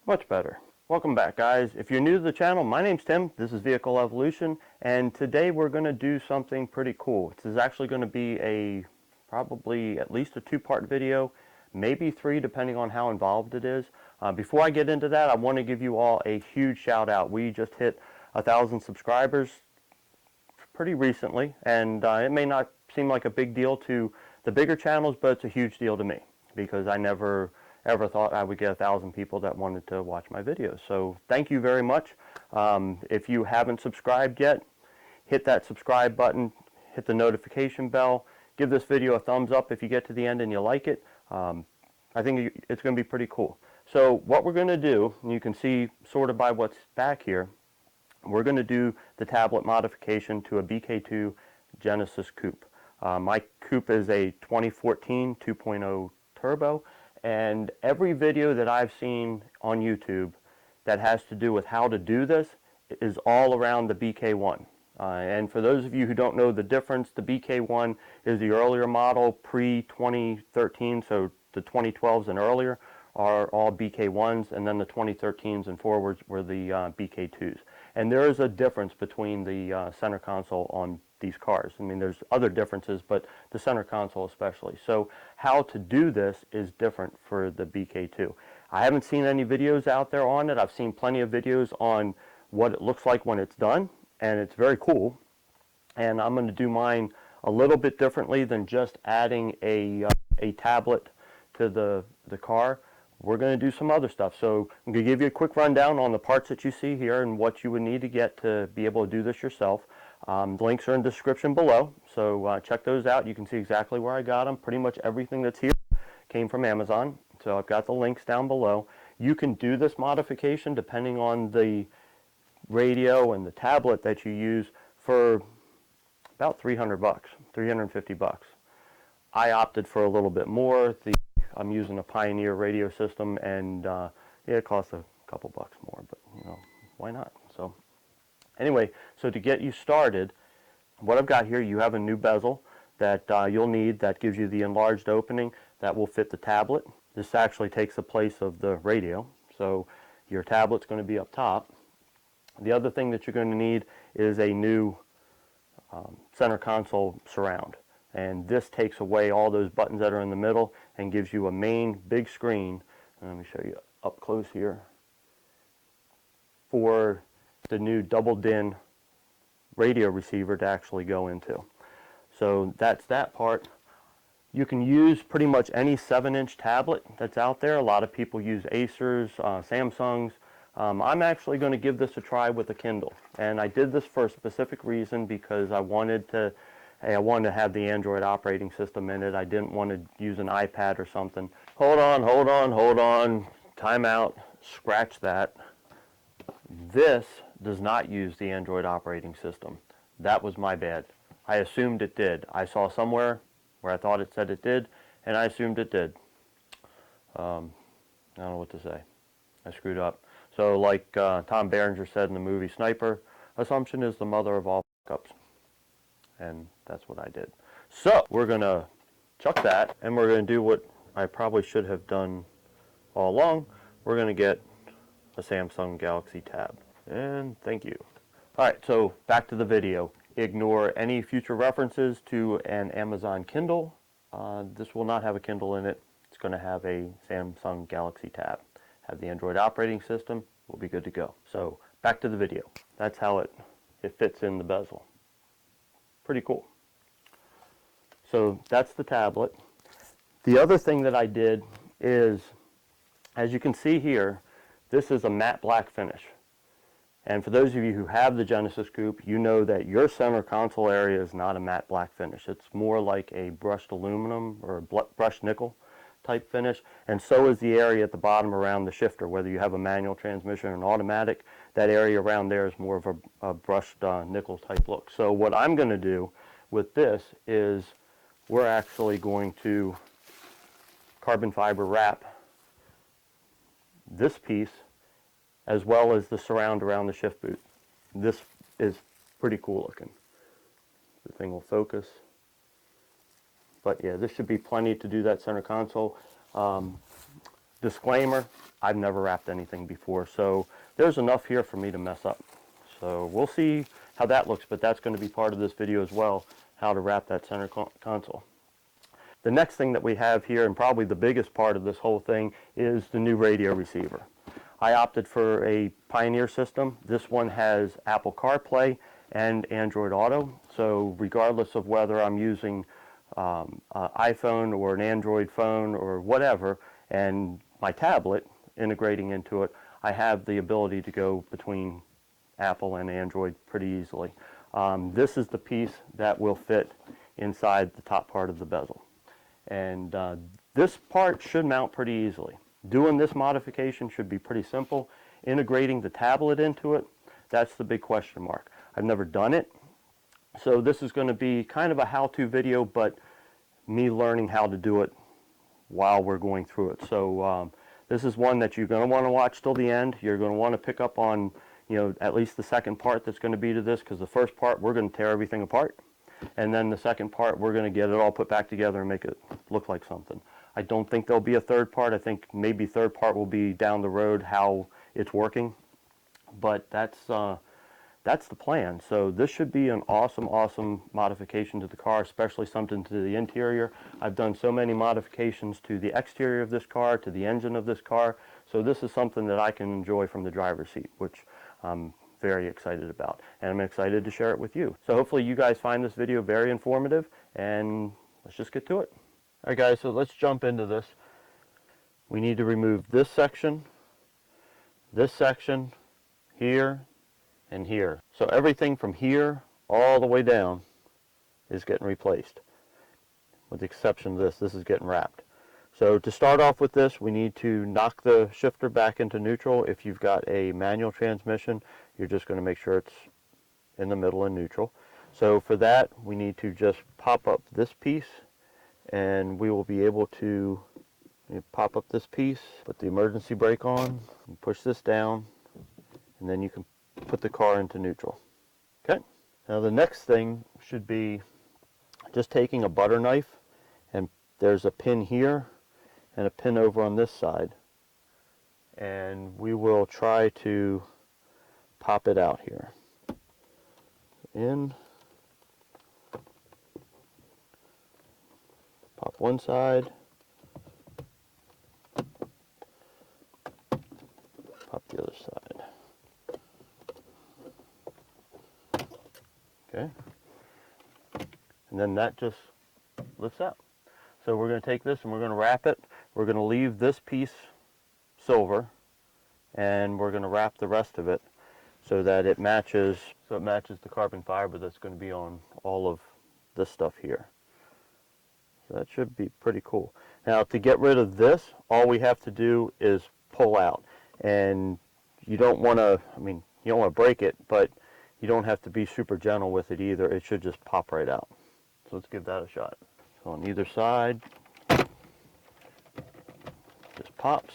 Much better. Welcome back, guys. If you're new to the channel, my name's Tim. This is Vehicle Evolution, and today we're going to do something pretty cool. This is actually going to be probably at least a two-part video, maybe three, depending on how involved it is. Before I get into that, I want to give you all a huge shout out. We just hit 1,000 subscribers pretty recently, and it may not seem like a big deal to the bigger channels, but it's a huge deal to me because I never ever thought I would get 1,000 people that wanted to watch my videos. So thank you very much. If you haven't subscribed yet, hit that subscribe button, hit the notification bell, give this video a thumbs up if you get to the end and you like it. I think it's going to be pretty cool. So what we're going to do, and you can see sort of by what's back here, we're going to do the tablet modification to a BK2 Genesis Coupe. My Coupe is a 2014 2.0 turbo, and every video that I've seen on YouTube that has to do with how to do this is all around the BK1. And for those of you who don't know the difference, the BK1 is the earlier model, pre-2013, so the 2012s and earlier are all BK1s, and then the 2013s and forwards were the BK2s. And there is a difference between the center console on these cars. I mean, there's other differences, but the center console especially. So how to do this is different for the BK2. I haven't seen any videos out there on it. I've seen plenty of videos on what it looks like when it's done, and it's very cool. And I'm going to do mine a little bit differently than just adding a tablet to the car. We're going to do some other stuff. So I'm going to give you a quick rundown on the parts that you see here and what you would need to get to be able to do this yourself. The links are in the description below, so check those out. You can see exactly where I got them. Pretty much everything that's here came from Amazon, so I've got the links down below. You can do this modification depending on the radio and the tablet that you use for about 300 bucks, 350 bucks. I opted for a little bit more. I'm using a Pioneer radio system, and yeah, it costs a couple bucks more, but you know, why not? So anyway, so to get you started, what I've got here, you have a new bezel that you'll need that gives you the enlarged opening that will fit the tablet. This actually takes the place of the radio, so your tablet's going to be up top. The other thing that you're going to need is a new center console surround. And this takes away all those buttons that are in the middle and gives you a main big screen. Let me show you up close here for the new double DIN radio receiver to actually go into. So that's that part. You can use pretty much any 7-inch tablet that's out there. A lot of people use Acers, Samsungs. I'm actually going to give this a try with a Kindle. And I did this for a specific reason because I wanted to have the Android operating system in it. I didn't want to use an iPad or something. Hold on. Time out. Scratch that. This does not use the Android operating system. That was my bad. I assumed it did. I saw somewhere where I thought it said it did, and I assumed it did. I don't know what to say. I screwed up. So like Tom Berenger said in the movie Sniper, assumption is the mother of all fuck-ups. And that's what I did. So we're going to chuck that, and we're going to do what I probably should have done all along. We're going to get a Samsung Galaxy Tab. And thank you. Alright, so back to the video. Ignore any future references to an Amazon Kindle. This will not have a Kindle in it. It's going to have a Samsung Galaxy Tab. Have the Android operating system. We'll be good to go. So back to the video. That's how it fits in the bezel. Pretty cool. So that's the tablet. The other thing that I did is, as you can see here, this is a matte black finish. And for those of you who have the Genesis Coupe, you know that your center console area is not a matte black finish. It's more like a brushed aluminum or brushed nickel type finish, and so is the area at the bottom around the shifter. Whether you have a manual transmission or an automatic, that area around there is more of a brushed nickel type look. So what I'm going to do with this is we're actually going to carbon fiber wrap this piece as well as the surround around the shift boot. This is pretty cool looking. The thing will focus. But yeah, this should be plenty to do that center console. disclaimer, I've never wrapped anything before, so there's enough here for me to mess up. So we'll see how that looks, but that's going to be part of this video as well, how to wrap that center console. The next thing that we have here, and probably the biggest part of this whole thing, is the new radio receiver. I opted for a Pioneer system. This one has Apple CarPlay and Android Auto, so regardless of whether I'm using an iPhone or an Android phone or whatever, and my tablet integrating into it, I have the ability to go between Apple and Android pretty easily. This is the piece that will fit inside the top part of the bezel. And this part should mount pretty easily. Doing this modification should be pretty simple. Integrating the tablet into it, that's the big question mark. I've never done it, so this is going to be kind of a how-to video, but me learning how to do it while we're going through it. So this is one that you're going to want to watch till the end. You're going to want to pick up on, you know, at least the second part that's going to be to this, because the first part we're going to tear everything apart. And then the second part, we're going to get it all put back together and make it look like something. I don't think there'll be a third part. I think maybe third part will be down the road how it's working. But that's the plan. So this should be an awesome, awesome modification to the car, especially something to the interior. I've done so many modifications to the exterior of this car, to the engine of this car. So this is something that I can enjoy from the driver's seat, which I'm very excited about, and I'm excited to share it with you. So hopefully you guys find this video very informative, and let's just get to it. All right guys, so let's jump into this. We need to remove this section, here, and here. So everything from here all the way down is getting replaced, with the exception of this. This is getting wrapped. So to start off with this, we need to knock the shifter back into neutral. If you've got a manual transmission, you're just going to make sure it's in the middle and neutral. So for that, we need to just pop up this piece, and we will be able to pop up this piece, put the emergency brake on, and push this down, and then you can put the car into neutral. Okay. Now the next thing should be just taking a butter knife, and there's a pin here and a pin over on this side, and we will try to pop it out here. In, pop one side, pop the other side. Okay, and then that just lifts out. So we're going to take this and we're going to wrap it. We're going to leave this piece silver, and we're going to wrap the rest of it so that it matches the carbon fiber that's going to be on all of this stuff here. So that should be pretty cool. Now to get rid of this, all we have to do is pull out. And you don't want to, you don't want to break it, but you don't have to be super gentle with it either. It should just pop right out. So let's give that a shot. So on either side, just pops.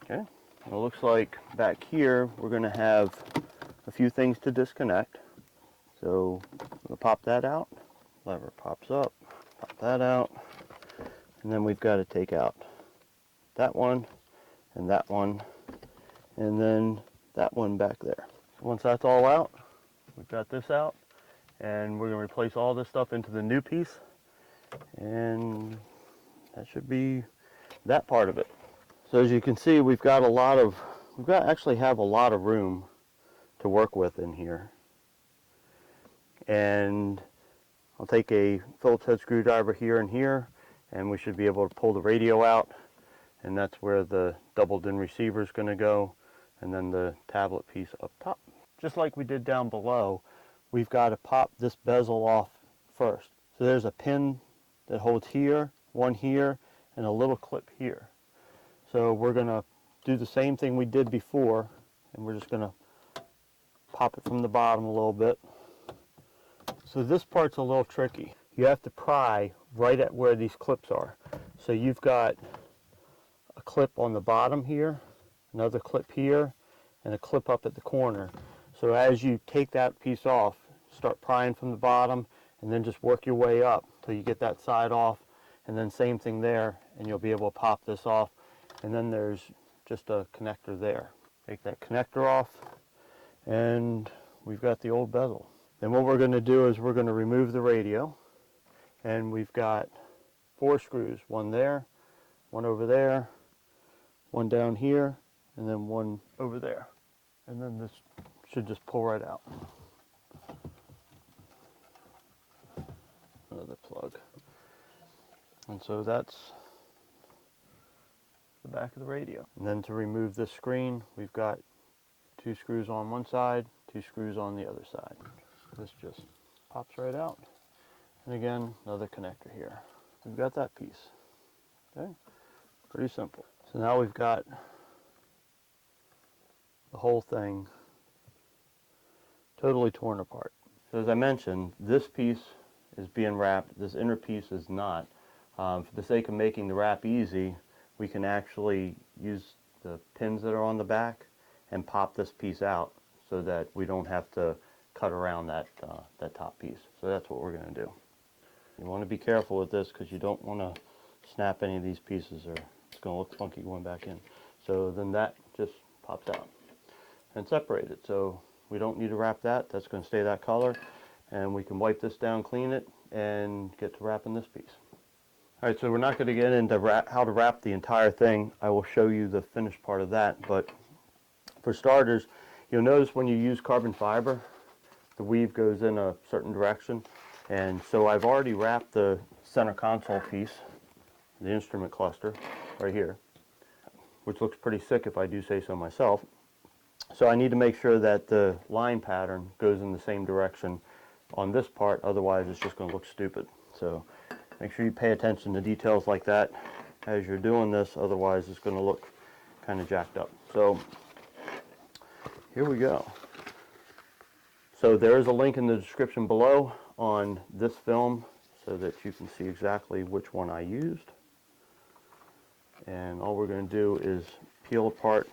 Okay, it looks like back here we're going to have a few things to disconnect. So I'm going to pop that out. Lever pops up, pop that out, and then we've got to take out that one, and then that one back there. So once that's all out, we've got this out, and we're going to replace all this stuff into the new piece, and that should be that part of it. So as you can see, we've actually have a lot of room to work with in here. And I'll take a Phillips head screwdriver here and here, and we should be able to pull the radio out, and that's where the doubled-in receiver is going to go, and then the tablet piece up top. Just like we did down below, we've got to pop this bezel off first. So there's a pin that holds here, one here, and a little clip here. So we're going to do the same thing we did before, and we're just going to pop it from the bottom a little bit. So this part's a little tricky. You have to pry right at where these clips are. So you've got a clip on the bottom here, another clip here, and a clip up at the corner. So as you take that piece off, start prying from the bottom, and then just work your way up till you get that side off, And then same thing there, and you'll be able to pop this off. And then there's just a connector there. Take that connector off, and we've got the old bezel. Then what we're going to do is we're going to remove the radio, and we've got 4 screws, one there, one over there, one down here, and then one over there. And then this should just pull right out. Another plug. And so that's the back of the radio. And then to remove this screen, we've got 2 screws on one side, 2 screws on the other side. This just pops right out. And again, another connector here. We've got that piece. Okay, pretty simple. So now we've got the whole thing totally torn apart. So as I mentioned, this piece is being wrapped, this inner piece is not. For the sake of making the wrap easy, we can actually use the pins that are on the back and pop this piece out so that we don't have to cut around that top piece. So that's what we're going to do. You want to be careful with this because you don't want to snap any of these pieces or it's going to look funky going back in. So then that just pops out and separate it. So we don't need to wrap that. That's going to stay that color. And we can wipe this down, clean it, and get to wrapping this piece. All right, so we're not going to get into how to wrap the entire thing. I will show you the finished part of that. But for starters, you'll notice when you use carbon fiber, the weave goes in a certain direction. And so I've already wrapped the center console piece, the instrument cluster, right here, which looks pretty sick if I do say so myself. So I need to make sure that the line pattern goes in the same direction on this part, otherwise it's just going to look stupid. So make sure you pay attention to details like that as you're doing this, otherwise it's going to look kind of jacked up. So here we go. So there is a link in the description below on this film so that you can see exactly which one I used. And all we're going to do is peel apart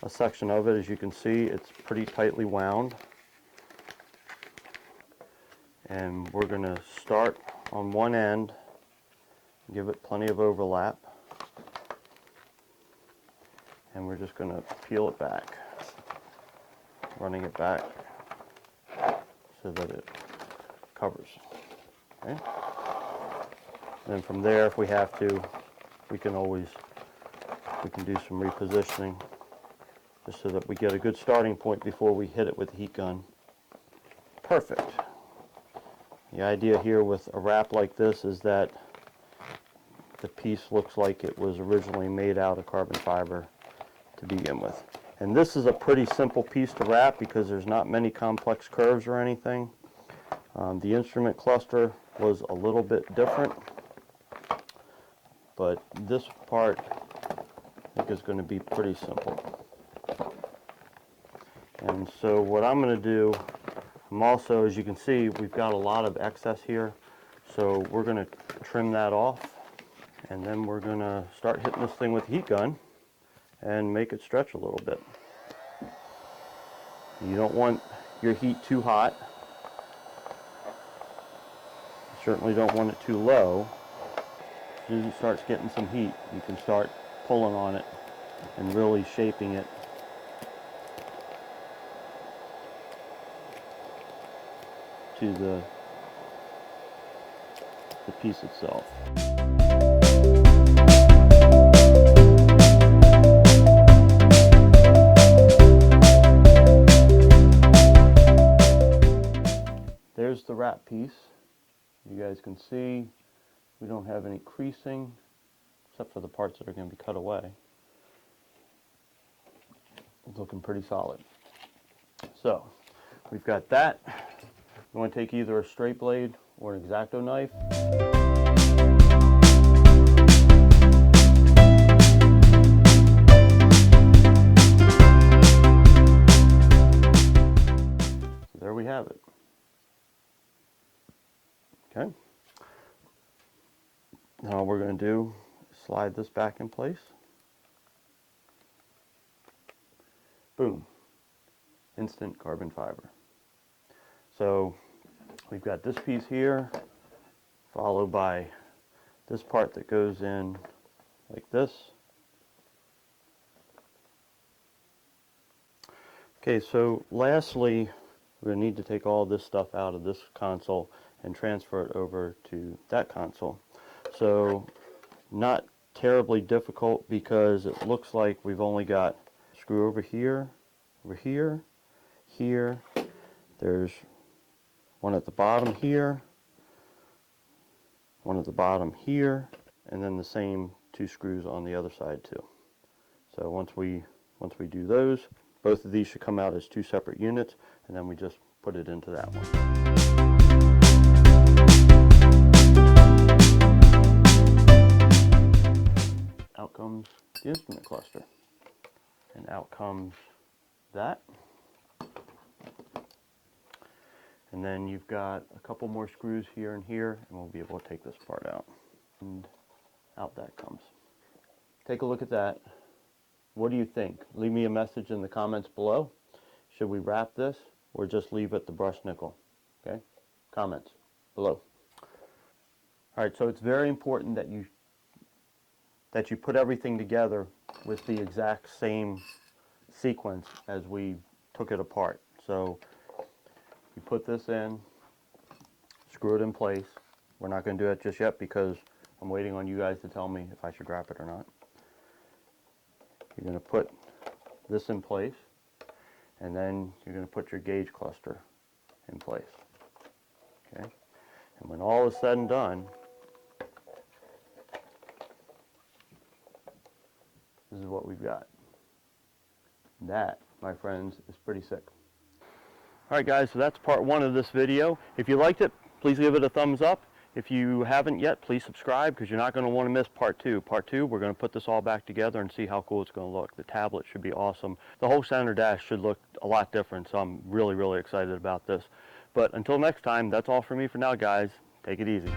a section of it. As you can see, it's pretty tightly wound. And we're going to start on one end, give it plenty of overlap, and we're just going to peel it back, running it back so that it covers. Okay? And then from there, if we have to, we can do some repositioning just so that we get a good starting point before we hit it with the heat gun. Perfect. The idea here with a wrap like this is that the piece looks like it was originally made out of carbon fiber to begin with. And this is a pretty simple piece to wrap because there's not many complex curves or anything. The instrument cluster was a little bit different, but this part I think is going to be pretty simple. And so what I'm going to do, I'm also, as you can see, we've got a lot of excess here, so we're going to trim that off, and then we're going to start hitting this thing with the heat gun and make it stretch a little bit. You don't want your heat too hot. You certainly don't want it too low. As soon as it starts getting some heat, you can start pulling on it and really shaping it to the piece itself. There's the wrap piece. You guys can see we don't have any creasing except for the parts that are going to be cut away. It's looking pretty solid. So we've got that. You want to take either a straight blade or an X-Acto knife. So there we have it. Okay. Now all we're going to do is slide this back in place. Boom. Instant carbon fiber. So we've got this piece here, followed by this part that goes in like this. Okay, so lastly, we're going to need to take all this stuff out of this console and transfer it over to that console. So not terribly difficult, because it looks like we've only got a screw over here, here. There's one at the bottom here, one at the bottom here, and then the same 2 screws on the other side too. So once we do those, both of these should come out as 2 separate units, and then we just put it into that one. Out comes the instrument cluster, and out comes that. And then you've got a couple more screws here and here, and we'll be able to take this part out. And out that comes. Take a look at that. What do you think? Leave me a message in the comments below. Should we wrap this or just leave it the brushed nickel? Okay? Comments below. Alright, so it's very important that you put everything together with the exact same sequence as we took it apart. So you put this in, screw it in place. We're not going to do it just yet because I'm waiting on you guys to tell me if I should wrap it or not. You're going to put this in place, and then you're going to put your gauge cluster in place. Okay? And when all is said and done, this is what we've got. That, my friends, is pretty sick. Alright guys, so that's part 1 of this video. If you liked it, please give it a thumbs up. If you haven't yet, please subscribe, because you're not going to want to miss part 2. Part 2, we're going to put this all back together and see how cool it's going to look. The tablet should be awesome. The whole center dash should look a lot different, so I'm really, really excited about this. But until next time, that's all for me for now, guys. Take it easy.